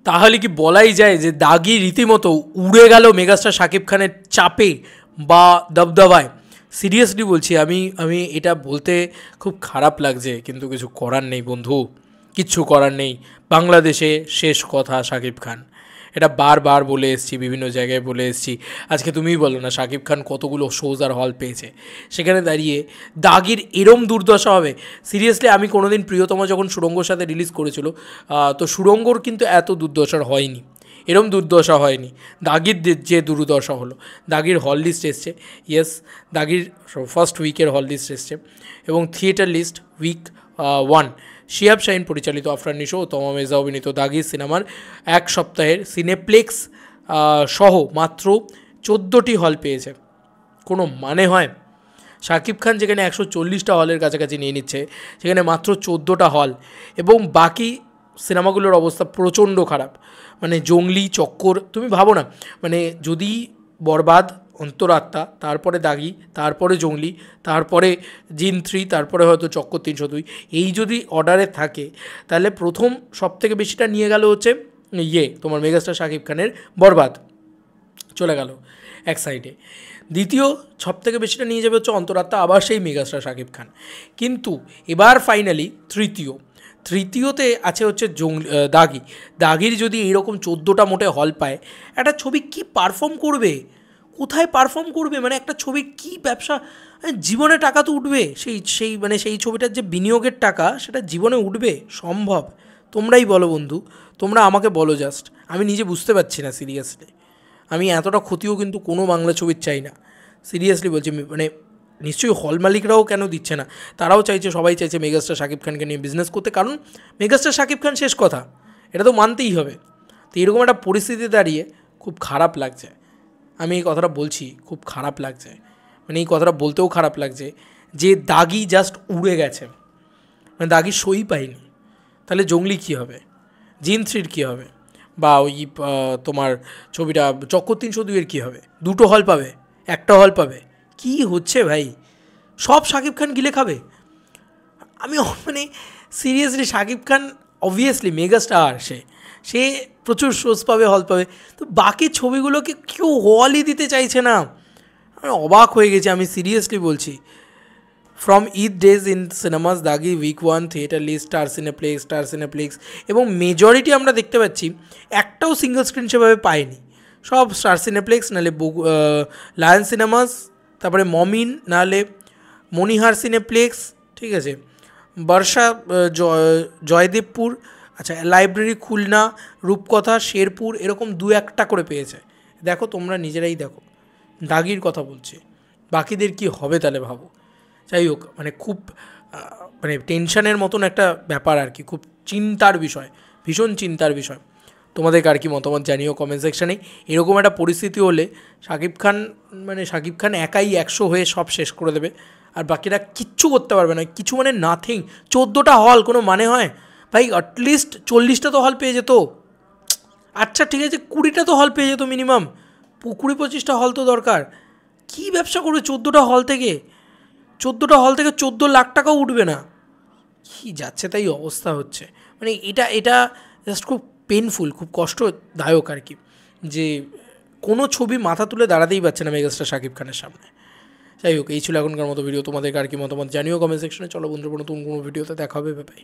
তাহলে কি বলাই যায় যে দাগি রীতিমতো উড়ে গেল মেগাস্টার শাকিব খানের চাপে বা দবদবায়? সিরিয়াসলি বলছি, আমি আমি এটা বলতে খুব খারাপ লাগছে, কিন্তু কিছু করার নেই বন্ধু, কিচ্ছু করার নেই। বাংলাদেশে শেষ কথা শাকিব খান, এটা বারবার বলে এসেছি, বিভিন্ন জায়গায় বলে এসেছি। আজকে তুমিই বলো না শাকিব খান কতগুলো শোজ আর হল পেয়েছে, সেখানে দাঁড়িয়ে দাগির এরম দুর্দশা হবে? সিরিয়াসলি আমি কোনোদিন প্রিয়তমা যখন সুড়ঙ্গর সাথে রিলিজ করেছিল, তো সুড়ঙ্গর কিন্তু এত দুর্দশার হয়নি, এরম দুর্দশা হয়নি। দাগির যে দুর্দশা হলো, দাগির হল লিস্ট এসছে, ইয়েস, দাগির ফার্স্ট উইকের হল লিস্ট এসছে, এবং theatre list week 1। Shihab Shahin পরিচালিত আফরান নিশো ও তমা মির্জা অভিনীত দাগি সিনেমার এক সপ্তাহের সিনেপ্লেক্স সহ মাত্র 14টি হল পেয়েছে। কোনো মানে হয়? শাকিব খান যেখানে 140টা হলের কাছাকাছি নিয়ে নিচ্ছে, সেখানে মাত্র 14টা হল, এবং বাকি সিনেমাগুলোর অবস্থা প্রচণ্ড খারাপ। মানে জঙ্গলি, চক্কর, তুমি ভাবো না, মানে যদি বরবাদ, অন্তরাত্মা, তারপরে দাগি, তারপরে জঙ্গলি, তারপরে জিন 3, তারপরে হয়তো চক্কর 302, এই যদি অর্ডারে থাকে, তাহলে প্রথম সবথেকে বেশিটা নিয়ে গেল হচ্ছে তোমার মেগাস্টার শাকিব খানের বরবাদ, চলে গেল এক সাইডে। দ্বিতীয় সবথেকে বেশিটা নিয়ে যাবে হচ্ছে অন্তরাত্মা, আবার সেই মেগাস্টার শাকিব খান। কিন্তু এবার ফাইনালি তৃতীয়তে আছে হচ্ছে দাগি। দাগির যদি এইরকম 14টা মোটে হল পায়, একটা ছবি কি পারফর্ম করবে, কোথায় পারফর্ম করবে? মানে একটা ছবির কি ব্যবসা, জীবনে টাকা তো উঠবে, সেই ছবিটার যে বিনিয়োগের টাকা, সেটা জীবনে উঠবে সম্ভব? তোমরাই বলো বন্ধু, তোমরা আমাকে বলো জাস্ট, আমি নিজে বুঝতে পারছি না সিরিয়াসলি। আমি এতটা ক্ষতিও কিন্তু কোনো বাংলা ছবির চাই না, সিরিয়াসলি বলছি। মানে নিশ্চয়ই হল মালিকরাও কেন দিচ্ছে না, তারাও চাইছে, সবাই চাইছে মেগাস্টার শাকিব খানকে নিয়ে বিজনেস করতে, কারণ মেগাস্টার শাকিব খান শেষ কথা, এটা তো মানতেই হবে। তো এরকম একটা পরিস্থিতি দাঁড়িয়ে খুব খারাপ লাগছে, আমি এই কথাটা বলছি, খুব খারাপ লাগছে। মানে এই কথাটা বলতেও খারাপ লাগছে যে দাগি জাস্ট উড়ে গেছে, মানে দাগি সই পায়নি। তাহলে জঙ্গলি কী হবে, জিন 3-র কী হবে, বা ওই তোমার ছবিটা চক্কর 302-এর কী হবে? 2টো হল পাবে, একটা হল পাবে? কি হচ্ছে ভাই? সব শাকিব খান গিলে খাবে? আমি মানে seriously, Shakib Khan obviously mega star, সে প্রচুর শোজ পাবে, হল পাবে, তো বাকি ছবিগুলোকে কেউ হলই দিতে চাইছে না। আমি অবাক হয়ে গেছি, আমি সিরিয়াসলি বলছি। From Eid days in cinemas, Daagi week 1 theatre list, Star Cineplex, এবং মেজরিটি আমরা দেখতে পাচ্ছি একটাও সিঙ্গল স্ক্রিন সেভাবে পায়নি। সব স্টার সিনেপ্লেক্স, নাহলে লায়ন সিনেমাস, তারপরে মমিন, নাহলে মনিহার সিনেপ্লেক্স, ঠিক আছে, বর্ষা, জয়দেবপুর, আচ্ছা, লাইব্রেরি খুলনা, রূপকথা, শেরপুর, এরকম 2-1টা করে পেয়েছে। দেখো, তোমরা নিজেরাই দেখো, দাগির কথা বলছে, বাকিদের কি হবে তাহলে ভাবো। যাই হোক, মানে খুব মানে টেনশনের মতন একটা ব্যাপার আর কি, খুব চিন্তার বিষয়, ভীষণ চিন্তার বিষয়। তোমাদেরকে আর কি মতামত জানিও কমেন্ট সেকশানে। এরকম একটা পরিস্থিতি হলে শাকিব খান একাই 100 হয়ে সব শেষ করে দেবে, আর বাকিরা কিচ্ছু করতে পারবে না, কিছু মানে নাথিং। 14টা হল কোনো মানে হয় ভাই? অ্যাটলিস্ট 40টা তো হল পেয়ে যেত। আচ্ছা ঠিক আছে, 20টা তো হল পেয়ে যেত মিনিমাম, 20-25টা হল তো দরকার। কী ব্যবসা করবে 14টা হল থেকে? 14 লাখ টাকাও উঠবে না। কি যাচ্ছে তাই অবস্থা হচ্ছে, মানে এটা জাস্ট খুব পেনফুল, খুব কষ্টদায়ক আর কি, যে কোনো ছবি মাথা তুলে দাঁড়াতেই পারছে না মেগাস্টার শাকিব খানের সামনে। যাই হোক, এই ছিল এখনকার মতো ভিডিও। তোমাদেরকে আর কি মতামত জানিও কমেন্ট সেকশনে। চলো বন্ধুরা, নতুন কোনো ভিডিওতে দেখা হবে, বাই।